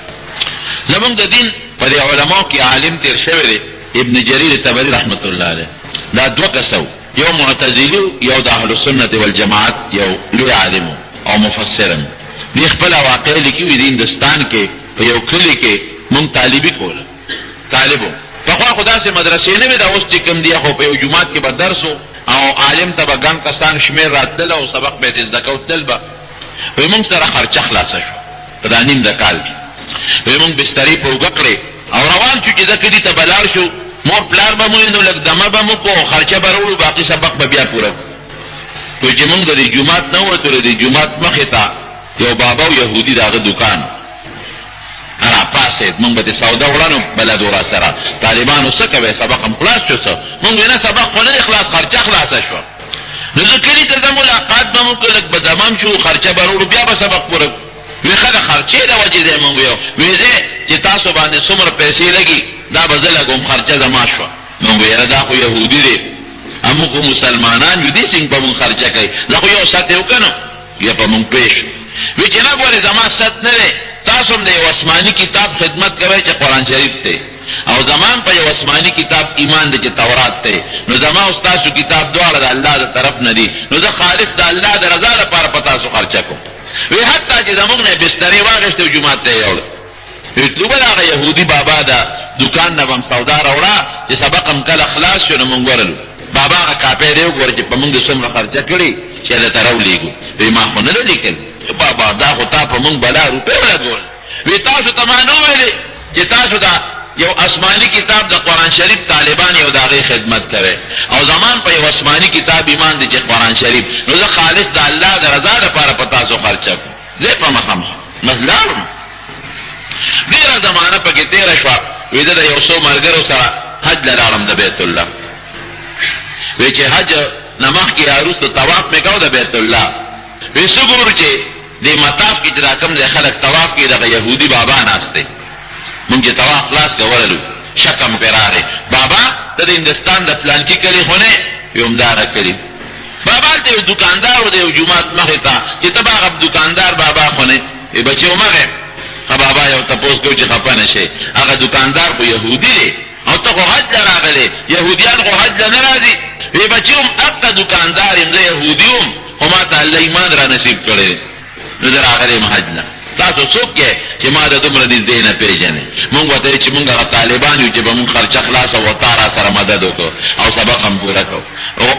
زمونږ د دین په دې علماو کې عالم تیر شوی دی ابن جریر طبري رحمت الله علیه دا دوه کسه یو معتزلی یو د اهل سنت والجماعت یو لوی عالم او مفسر دی خپل واقع لیکي وي د هندستان کې په یو کلی کې مونږ طالبي کوله طالبو پخوا خو داسې مدرسې نه وې دا اوس چې کوم دی خو په یو جومات کې به درس او عالم ته به ګڼ کسان شمېر راتلل او سبق به یې زده کو تلل به وایي مونږ سره خرچه خلاصه شو په دا نیم د کال کې وایي مونږ بسترې په اوږه کړې او روان شو چې ده کلي ته به لاړ شو مور پلار به مو نو لږ دمه به مو کو او خرچه به راوړو باقي سبق به بیا پوره کړو وایي چې مونږ د دې جومات نه ووتو د دې جومات مخې ته یو بابا او یهودي د هغه دوکان راپاسېد مونږ به د سودا وړانو بلد ورا سره طالبانو څه کوئ سبق هم خلاص شو څه مونږ نه سبق خو نه دی خلاص خرچه خلاصه شوه نو زه کلي ته ځم ملاقات به مو که لږ به دمم شو خرچه به راوړو بیا به سبق پوره وی ښه د خرچې د وجې دی مونږ ویو وی دی چې تاسو باندې څومره پیسې لګي دا به زه لګوم خرچه زما شوه مونږ وی یاره دا خو یهودي دی موږ خو مسلمانان یو دې څنګه به مونږ خرچه کوي دا خو یو ساعت یې وکړو بیا په مونږ پوه شو وی چې نه ګورې زما ست نه دی تاسو هم د یو آسماني کتاب خدمت کوئ چې قرآن شریف دی او زمان په یو آسماني کتاب ایمان دی چې تورات دی نو زما او ستاسو کتاب دواړه د الله د طرف نه دي نو زه خالص د الله د رضا لپاره په تاسو خرچه کوم وی حتی چې زمونږ نه بسترې واخېستې او جومات ته یې یوړه ویتلو بل هغه یهودي بابا دا دکان نه بم سودا راوړه چې سبق هم کله خلاص شو نو مونږ ورلو بابا هغه کاپی دی وګوره چې په مونږ څومره خرچه کړي چې درته راولېږو وی ما خو نه ده لیکل بابا دا خو تا په مونږ بلا روپۍ ولګول وی تاسو ته ما نه ویلې چې تاسو دا یو آسمانی کتاب د قرآن شریف طالبان یو د هغې خدمت کوي او زمان په یو آسمانی کتاب ایمان دی چې قرآن شریف نو زه خالص د الله د رضا دپاره په تاسو خرچه کړم زه په مخامخ لاړم ډېره زمانه پکې تېره شوه وی زه د یو څو ملګرو سره حج له لاړم د بیت الله وی چې حج نه مخکې یا وروسته طواف مې کو د بیت الله وی څه ګورو چې دې مطاف کې چې دا کوم ځای خلک طواف کوي دغه یهودي بابا ناست دی مونږ چې طواف خلاص کولو شکه مو پرې راغی بابا ته د هندوستان د فلانکي کلي خو نه وی همدغه کلي بابا هلته یو دوکاندار و د یو جومات مخې ته چې ته به هغه دوکاندار بابا خو نه وی بچی ومغې بابا یو تپوس کوي چې خفه نه شي هغه دوکاندار خو یهودي دی او ته خو حج له راغلی یهودیان خو حج له نه راځي وی بچی هم هغه دوکاندار یم زه یهودي وم خو ما ته الله ایمان را نصیب کړی نو زه راغلی یم حج له تاسو څوک یې چې ما د دومره نږدې نه پېژنې مونږ ورته وایو چې مونږ هغه طالبان یو چې به مونږ خرچه خلاصه و تا را سره مدد وکړو او سبق هم پوره کړو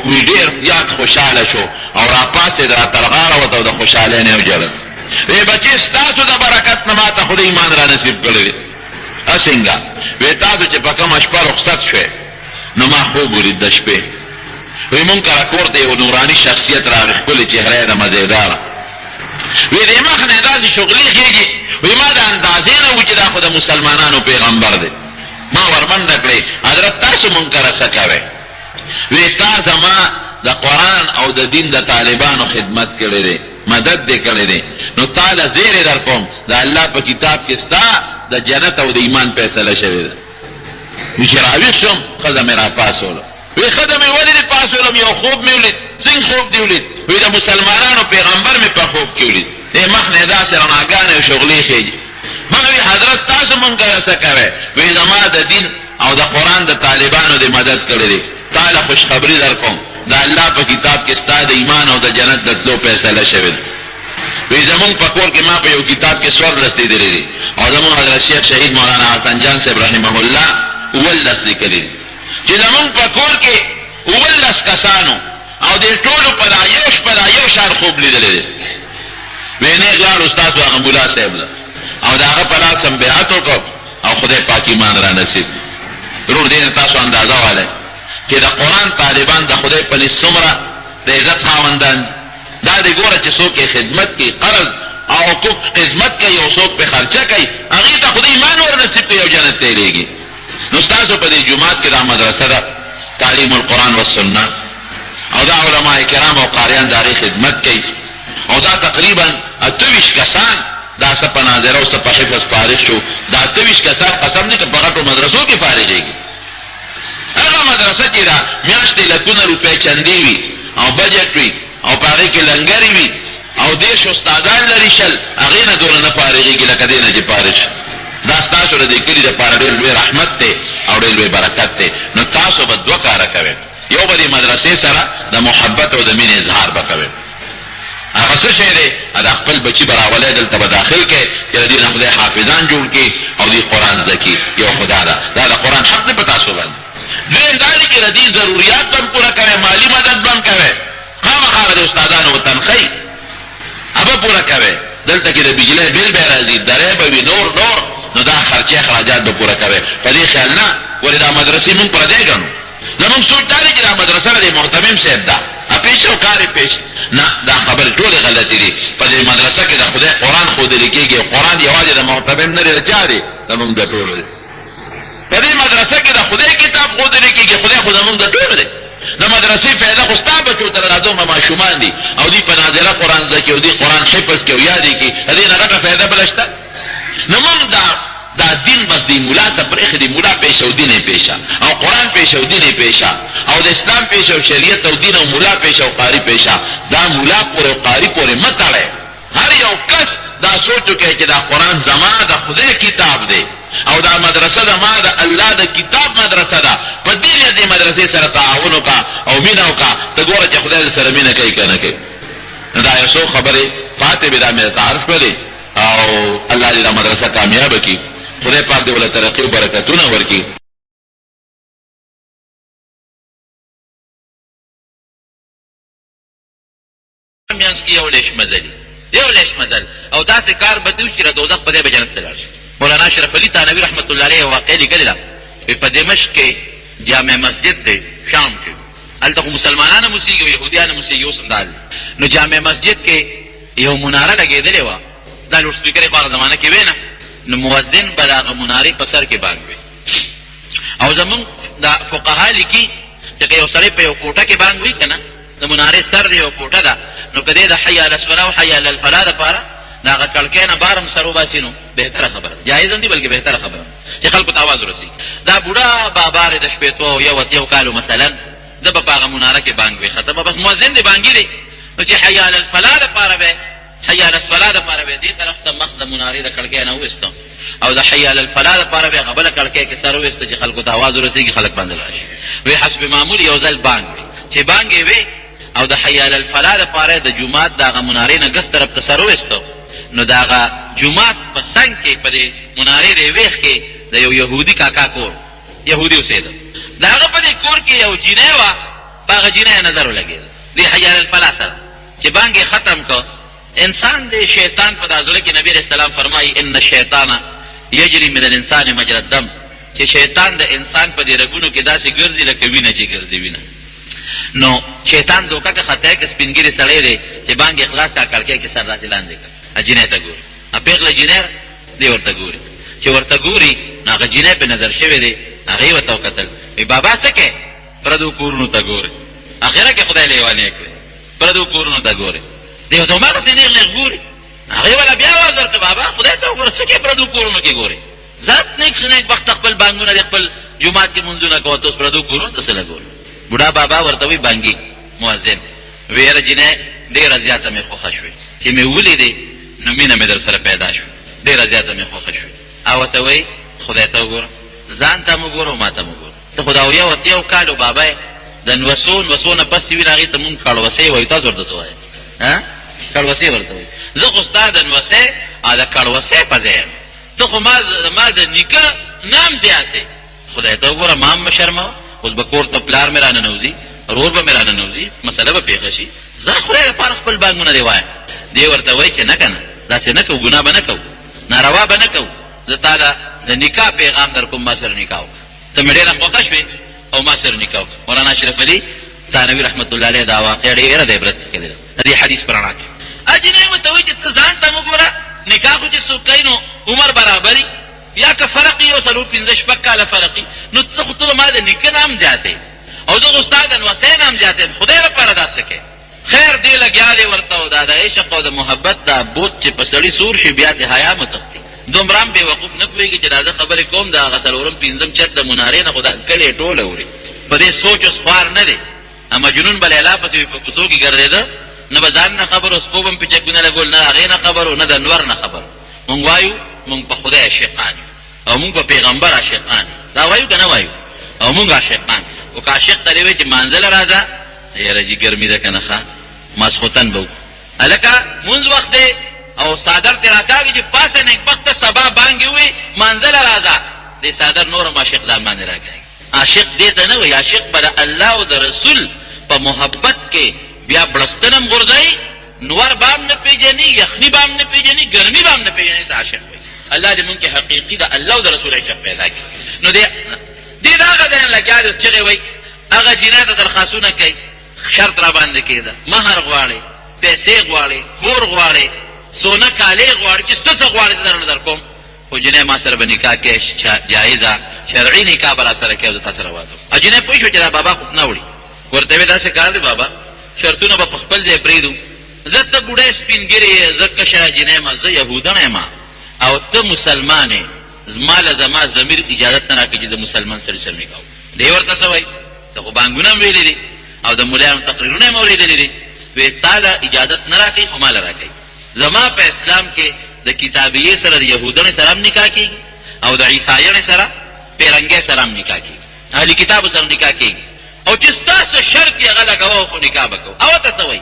وی ډېر زیات خوشحاله شو او راپاڅېد راته رغاړه وته او د خوشحالۍ نه یې وجړل وی بچی ستاسو د برکت نه ما ته خدای ایمان را نصیب کړی دی څنګه وی تاسو چې په کومه شپه رخصت شوې نو ما خوب ولید د شپې وی مونږ کره کور ته یو نوراني شخصیت راغی ښکلې چهره یې ده مزېداره وی دې مخ نه داسې شغلې خېږي وی ما د اندازې نه و چې دا خو د مسلمانانو پیغمبر دی ما ورمنډه کړې حضرت تاسو مونږ کره څه کوئ وی تا زما د قرآن او د دین د طالبانو خدمت کړی دی مدد دې کړی دی نو تاله زیری در کوم د الله په کتاب کې ستا د جنت او د ایمان فیصله شوې ده وی چې راویښ شوم ښځه مې راپاڅوله وی ښځه مې ولې دې پاڅولم یو خوب مې ولید څنګه خوب دې ولید وی د مسلمانانو پیغمبر مې په خوب کې ولید مخ نه داسې رڼاګانې او شغلې خېږي ما وی حضرت تاسو مونږ کره څه کوئ وی زما د دین او د قرآن د طالبانو دې مدد کړی دی تاله خوشخبري در کوم د الله په کتاب کې ستا د ایمان او د جنت د تلو فیصله شوې ده وی زمونږ په کور کې ما په یو کتاب کې څوارلس لیدلي دي او زمونږ حضرت شیخ شهید مولانا حسن جان صاحب رحمه الله 19 لیکلي دي چې زمونږ په کور کې 19 کسانو او دې ټولو په دا یو شپه دا یو شان خوب لیدلی دی وی نیغ لاړو ستاسو هغه ملا صاحب له او د هغه په لاس هم بیعت وکړو او خدای پاک ایمان را نصیب ضرور دې نه تاسو اندازه والی چې د قرآن طالبان د خدای په نس څومره د عزت خاوندان دا دې ګوره چې څوک یې خدمت کوي قرض او حقوق خدمت کوي او څوک پې خرچه کوي هغې ته خدای ایمان ور نصیب کوي او جنت ته یې لېږي نو ستاسو په دې جومات کې دا مدرسه ده تعلیم القرآن والسنه او دا علماء کرام او قاریان د هغې خدمت کوي او دا تقریبا 28 کسان دا څه په ناظره او څه په حفظ فارغ شو دا 28 کسان قسم دی که په غټو مدرسو کې فارغېږي هغه مدرسه چې دا میاشتې لکونه روپۍ چندې وي او بجټ وي او په هغې کې لنګرې وي او 10 استادان لري 20 هغې نه دونه نه فارغېږي لکه دې نه چې فارغ شي دا ستاسو د دې کلي دپاره ډېر لوی رحمت دی او ډېر لوی برکت دی نو تاسو به 2 کاره کوئ یو به دې مدرسې سره د محبت او د مینې اظهار به کوئ هغه څه شی دی دا خپل بچي به راولی دلته به داخل کړي چې د دې نه خدای حافظان جوړ کړي او دې قرآن زده کړي یو خدا ده دا د قرآن حق دی په تاسو باندې دویم دا دی چې د دې ضروریات به هم پوره کوئ مالي مدد به هم کوئ خامخا د استادانو به تنخۍ هغه پوره کوئ دلته کې د بجلۍ بل به راځي درې به وي نور نو دا خرچې اخراجات به پوره کوئ په دې خیال نه ولې دا مدرسې مونږ پردی ګڼو زمونږ سوچ دا دی چې دا مدرسه د محتمم صاحب ده پیش او کار پیش نه دا خبرې ټولې غلطې دي په دې مدرسه کې د خدای قرآن ښودلی کېږي قرآن یوازې د محتمم نه دی د چا دی زمونږ د ټولو دی په دې مدرسه کې د خدای کتاب ښودلی کېږي خدای خو زمونږ د ټولو دی د مدرسې فایده خو ستا بچو ته دا دومره ماشومان دي او دوی په نازله قرآن زده کړي او دوی قرآن حفظ کړي او یاد یې کړي د دې نه غټه فایده بله شته نو موږ دا دین بس دی مولا ته پرېښی دی مولا پیشه او دین یې پیشه او قرآن پیشه او دین یې پیشه او د اسلام پیشه او شریعت او دین او مولا پیشه او قاری پیشه دا مولا پورې او قاری پورې مه تړئ هر یو کس دا سوچ وکړئ چې دا قرآن زما د خدای کتاب دی او دا مدرسه زما د الله د کتاب مدرسه ده په دې مدرسې سره تعاون وکړه او مینه وکړه ته ګوره چې خدای سره مینه کوي که نه کوي نو دا یو څو خبرې پاتې وې دا مې درته عرض کړلې او الله دې دا مدرسه کامیابه کړي خدای پاک دې ول ترقی او برکتونه ورکړي. میانس کې یو لیش مزل او داسې کار به دوی چې را دوزخ په دې به جنت ته لاړ شي. مولانا اشرف علي تانوي رحمت الله علیه واقع لیکلی ده په دمشق کې جامع مسجد دی شام کې، هلته خو مسلمانان هم اوسېږي او یهودیان هم اوسېږي، اوس هم دا نو جامع مسجد کې یو مناره لګېدلې وه، دا لوډ سپیکرې خو هغه زمانه کې وې نه، نو مؤذن به د هغه منارې په سر کې بانګ وي. او زمونږ دا فقها لیکي چې که یو سړی په یو کوټه کې بانګ وي که نه، د منارې سر دی یو کوټه ده، نو که دی د حي علی الصلاة او حي علی الفلاح دپاره د هغه کړکۍ نه بار هم سر وباسي نو بهتره خبره، جایز هم دي بلکې بهتره خبره چې خلکو ته آواز ورسېږي. دا بوډا بابا د شپېتو او یو اتیو کالو مثلا ده به په هغه مناره کې بانګ وي ختمه، بس مؤذن دی بانګي دی، نو چې حي علی الفلاح دپاره به حي علی الصلاة دپاره به دې طرف ته مخ د منارې د کړکۍ نه وویسته او د حي علی الفلاح دپاره به هغه بله کړکۍ کې سر وویسته چې خلکو ته آواز ورسېږي خلک باندې راشي. وی حسب معمول یو ځل بانګ وي چې بانګ یې وي او د حي علی الفلاح دپاره د جومات د هغه منارې نه ګس طرف ته سر وویسته، نو د هغه جومات په څنګ کې په دې منارې د ویښ کې د یو یهودي کاکا کور یهودي اوسېده، د هغه په دې کور کې یو جینۍ وه، په هغه جینۍ نظر ولګېده دې حي علی الفلاح سره چې بانګ یې ختم کړ. انسان د شیطان په دا زړه کې نبی علیہ السلام فرمایي ان الشیطان یجري من الانسان مجرى الدم، چې شیطان د انسان په دې رګونو کې داسې ګرځي لکه وینه چې ګرځي وینه. نو شیطان دوکه کې خطا کې سپینګری سړی دی چې بانګ اخلاص کا کړکۍ کې سر داسې لاندې کړ اجینې ته ګوري، پیغله جینۍ دی ورته ګوري، چې ورته ګوري نو هغه جینۍ په نظر شوی دی، هغې ورته وکتل وی بابا څه کې پردو کورونو ته ګوري، اخره کې خدای لیوانې کړې پردو کورونو ته ګوري، دی ورته هماغسې نیغ نیغ ګوري، هغې والا بیا آواز ورکړه بابا خدای ته وګوره څه کې پردو کورونو کې ګوري، ذات نیک بخت خپل بانګونه د خپل جومات کې منځونه کوه ته اوس پردو کورونو ته څه لګوري. بوډا بابا ورته وی بانګي مؤذن وی یاره جینۍ ډېره زیاته مې خوښه شوې چې مې ولیدې نو مینه مې در سره پیدا شوه، ډېره زیاته مې خوښه شوې. او ورته وی خدای ته وګوره ځان ته م وګوره او ما ته م وګوره، ته خو دا یو اتیو کالو بابا یې د نوسو نه پس وي هغې ته مونږ کړوسۍ وایو، تاسو ورته څه وایې کړوسۍ ورته وایي، زه خو ستا د نوسۍ او د کړوسۍ په ځای یم، ته خو ما د نیکه نام زیاتې، خدای ته وګوره ما هم مه شرموه، اوس به کور ته پلار مې راننوځي رور به مې راننوځي مسله به پېښه شي، زه خدای لپاره خپل بانګونه دې وایم. دی ورته وایي چې نه که نه داسې نه کوو ګناه به نه کوو ناروا به نه کوو، زه تا د نکاح پیغام در کوم ما سره نکاح وکړه، ته مې ډېره خوښه شوې او ما سره نکاح وکړه. مولانا اشرف علي تانوي رحمت الله علیه دا واقعه ډېره د عبرت کړې ده د دې حدیث په رڼا کې. اجینۍ ورته وایي چې ته ځان ته م وګوره نکاح خو چې څوک کوي نو عمر برابري یا که فرق یو څلور پنځه شپږ کاله فرق نو څه خو ته ما د نیکه نام زیاتې او زه خو ستا د نوسۍ نام زیاتې، خدای لپاره داسې کوې. خیر دی لګیا دی ورته او دا د عشق او د محبت دا بوت چې په سړي سور شي بیا د حیا متښتي، دومره هم بېوقوف نه پوهېږي چې دا زه خبرې کوم د هغه څلورم پنځم چت د منارې نه خو دا کلې ټوله وړي، په دې سوچ و سخوار نه دی، مجنون به لیلا پسې په کوڅو کې ګرځېده، نه به ځان نه خبر و سپو به هم پې چکونه لګول، نه هغې نه خبر و نه د انور نه خبر. مونږ وایو مونږ په خدای عاشقان یو او مونږ په پیغمبر عاشقان یو، دا وایو که نه وایو، او مونږ عاشقان او که عاشق ته دې وایي چې مانځله راځه یاره جي ګرمي ده که نه ښه ماسخوتن به وکړو هلکه مونځ وخت دی او څادر ترې راکاږي چې پاسه نیکبخته سبا بانګې ووایي مانځله راځه، دې څادر نور هم عاشق ځان باندې راکاږي. عاشق دې ته نه وایي، عاشق به د الله او د رسول په محبت کې بیا بړستن هم غورځوي، نور به هم نه پېژني، یخني به هم نه پېژني، ګرمي به هم نه پېژني، ته عاشق وایي. الله دې مونږ کې حقیقي د الله او د رسول عشق پیدا کړي. نو دې د هغه ځای نه لګیا دی چغې وایي هغه جینۍ ته درخواستونه کوي، شرط را باندې کېده، مهر غواړې، پیسې غواړې، کور غواړې، سونه کالې غواړې، چې څه څه غواړې زه درنه در کوم، خو جینۍ ما سره به نکاح کوې جایزه شرعي نکاح به را سره کوې او زه تا سره واده وکړم. جینۍ پوه شوه چې دا بابا خو نه وړي، ورته ویې داسې کار دی بابا شرطونه به په خپل ځای پرېږدو، زه ته بوډۍ سپینګیرې یې، زه کشه جینۍ یم، زه یهودڼه یم او ته مسلمان یې، زما له زما ضمیر اجازت نه راکوي چې د مسلمان سړي سره نکاح وکړم. دی ورته څه وایي ته خو بانګونه هم ویلي دي او د ملیانو تقریرونه یې م اورېدلي دي، وی تا له اجازت نه راکوي خو ما له راکوي. زما په اسلام کې د کتابیې سره د یهودڼې سره هم نکاح کېږي او د عیسایانې سره پیرنګۍ سره هم نکاح کېږي، اهلي کتابو سره نکاح کېږي، او چې ستاسو شرط یې هغه لګوه خو نکاح به کوو. او ته څه وایي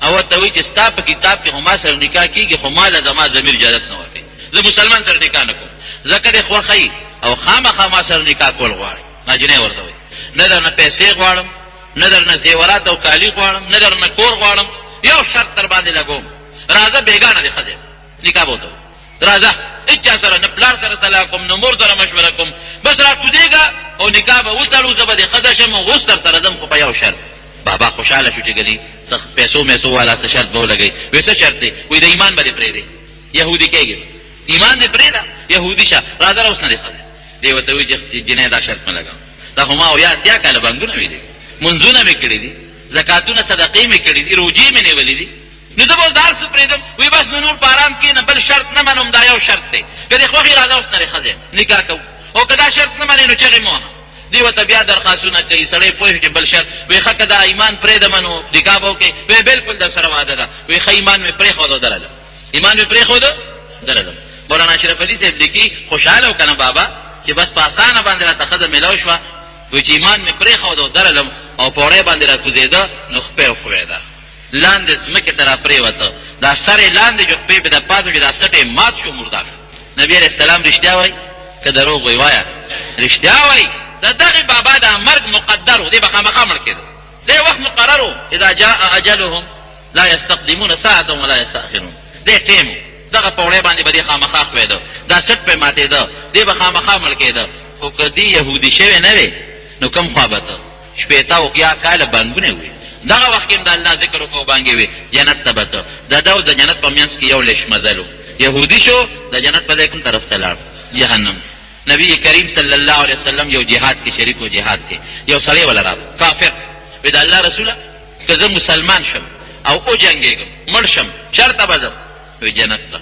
او ته وایي چې ستا په کتاب کې خو ما سره نکاح کېږي خو ما له زما ضمیر اجازت نه ورکوي، زه مسلمان سره نکاح نه کوم. ځکه د خوښۍ او خامخا ما سره نکاح کول غواړي. ناجنې ورته وایي نه درنه پیسې غواړم، نه درنه زیورات او کالي غواړم، نه درنه کور غواړم، یو شرط در باندې لګوم، راځه بیګانه دې ښځه نکاح به وته راځه، هېچا سره نه پلار سره صلاح کوم نه مور سره مشوره کوم، بس را کوزېږه او نکاح به وتړو، زه به دې ښځه شم او اوس در سره ځم خو په یو شرط. بابا خوشحاله شو چې ګنې پیسو میسو والا څه شرط به ولګوي. وایي څه شرط دی؟ وایي د ایمان به دې پرېږدې، یهودي کېږي، ایمان دې پرېږده یهودي شه، راځه اوس نه دې ښځه. دی ورته وایي چې جنۍ دا شرط مه لګوم، دا خو ما اویا اتیا کاله بانګونه ویلي، منځونه مې کړي دي، زکاتونه صدقې مې کړي دي، روجې مې نیولې دي، نو زه به اوس دا هر څه پرېږدم. وایي بس نو نور په ارام کښېنه، بل شرط نه منم، دا یو شرط دی، که دې خوښې راځه اوس نه دې ښځه نکاح کوو، او که دا شرط نه منې نو چغې مه وهه. دی ورته بیا درخواستونه کوي، سړی پوه شو چې بل شرط. وایي ښه که دا ایمان پرېږدم نو نکاح به وکړې. وایي بلکل در سره وعده ده. وایي ښه ایمان مې پرېښوده درلم، ایمان مې پرېښوده درلم. مولانا اشرف علي صاحب لیکي خوشحاله و که نه بابا چې بس په اسانه باندې راته ښځه میلاو شوه. وایي چې ایمان مې پرېښوده او درلم او په وړی باندې را کوزېده نو خپې وښوېده، لاندې ځمکې ته را پرېوته، دا سر یې لاندې جو خپې به د پاسه چې دا سټ یې مات شو مرده شو. نبي علیه السلام رښتیا وایي که دروغ وایي؟ وایه رښتیا وایي. د دغې بابا دا مرګ مقدر و، دی به خامخا مړ کېده، دی وخت مقرر و. اذا جاء اجلهم لا یستقدمون ساعة ولا یستأخرون، دی ټیم دغه په وړی باندې به دی خامخا ښوېده، دا سټ پې ماتېده، دی به خامخا مړ کېده. خو که دی یهودي شوی نه وی نو کوم خوا به ته 80 اویا کاله بانګونه وي، دغه وخت کې هم د الله ذکر وکړو بانګې وي، جنت ته به ته. د ده او د جنت په منځ کې یو لیش مزل و، یهودي شو د جنت په ځای کوم طرف ته لاړ؟ جهنم. نبی کریم صلی الله علیه وسلم یو جهاد کې شریک و، جهاد کې یو سړی ولا راغی کافر، وی د الله رسوله که زه مسلمان شم او وجنګېږم مړ شم چېرته به ځم؟ وی جنت ته.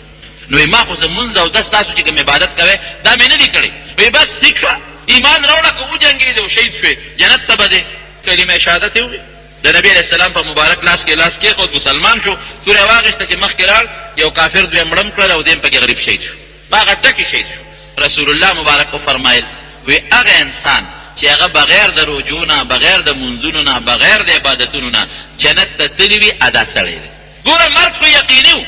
نو ما خو زمونځ او دس تاسو چې کوم عبادت کوئ دا مې نه دي کړی. وی بس ټیک شوه، ایمان راوړه که وجنګېدې او شهید شوې جنت ته به دې کلمه شهادت یې ووایي. د نبي علیه السلام په مبارک لاس کې لاس کېښود، مسلمان شو، توره یې واخېسته چې مخکې لاړ، یو کافر دوی مړم کړل او دیم پکې غریب شهید شو، په هغه ټکې شهید شو. رسول الله مبارک وفرمایل وی هغه انسان چې هغه بغیر د روجو نه، بغیر د منځونو نه، بغیر د عبادتونو نه جنت ته تللی وي، ادا سړی دی. ګوره مرګ خو یقیني و،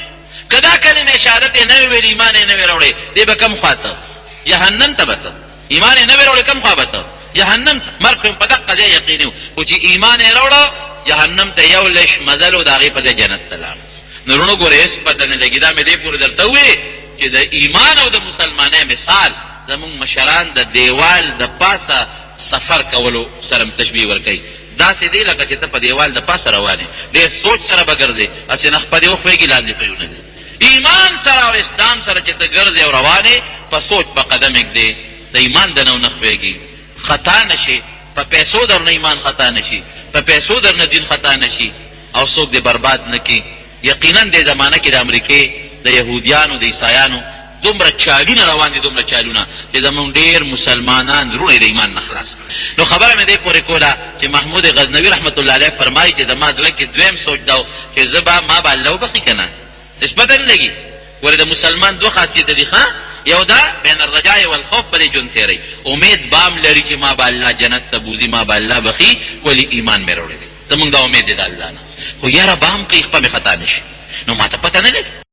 که دا کلمې شهادت یې نه وی ویل، ایمان یې نه وی راوړی، دی به کوم خوا ته؟ جهنم ته به ته. ایمان یې نه وی راوړی کوم خوا به ته؟ جهنم ته. مرګ خو په دقه ځای یقیني و، خو چې ایمان یې راوړه جهنم ته یو لش مزل و، د هغې په ځای جنت ته لاړ. نو وروڼو ګوره هېڅ پته نه لګي. دا مې دې پورې درته ووایې چې د ایمان او د مسلمانۍ مثال زمونږ مشران د دیوال د پاسه سفر کولو سره تشبیه ورکوي. داسې دی لکه چې ته په دیوال د پاسه روان یې، ډېر سوچ سره به ګرځې، هسې نه خپلې وښویږي لاندې پریونه دي. ایمان سره او اسلام سره چې ته ګرځې او روان یې، په سوچ په قدم اږدې، د ایمان د نه ونه ښویږي، خطا نه شي، په پیسو در نه ایمان خطا نه شي، په پیسو در نه دین خطا نه شي او څوک دې برباد نه کړي. یقینا دې زمانه کې د امریکې د یهودیانو د عیسایانو دومره چالونه روان دي، دومره چالونه چې زمونږ ډېر مسلمانان زړونه د ایمان نه خلاص کړي. نو خبره مې دې پورې کوله چې محمود غزنوي رحمت الله علیه فرمایي چې زما زړه کې دویم سوچ دا و چې زه به ما به الله وبخي که نه، هېڅ پته نه لګي. ولې د مسلمان دوه خاصیته دي، ښه یو دا بین الرجاء والخوف په دې ژوند تېروي، امید بام لري چې ما به الله جنت ته بوځي، ما به الله بخي، ولې ایمان مې راوړی دی. زمونږ دا امید دی د الله نه، خو یاره بام کوي خپه مې خطا نه شي، نو ما ته پته نه لګي.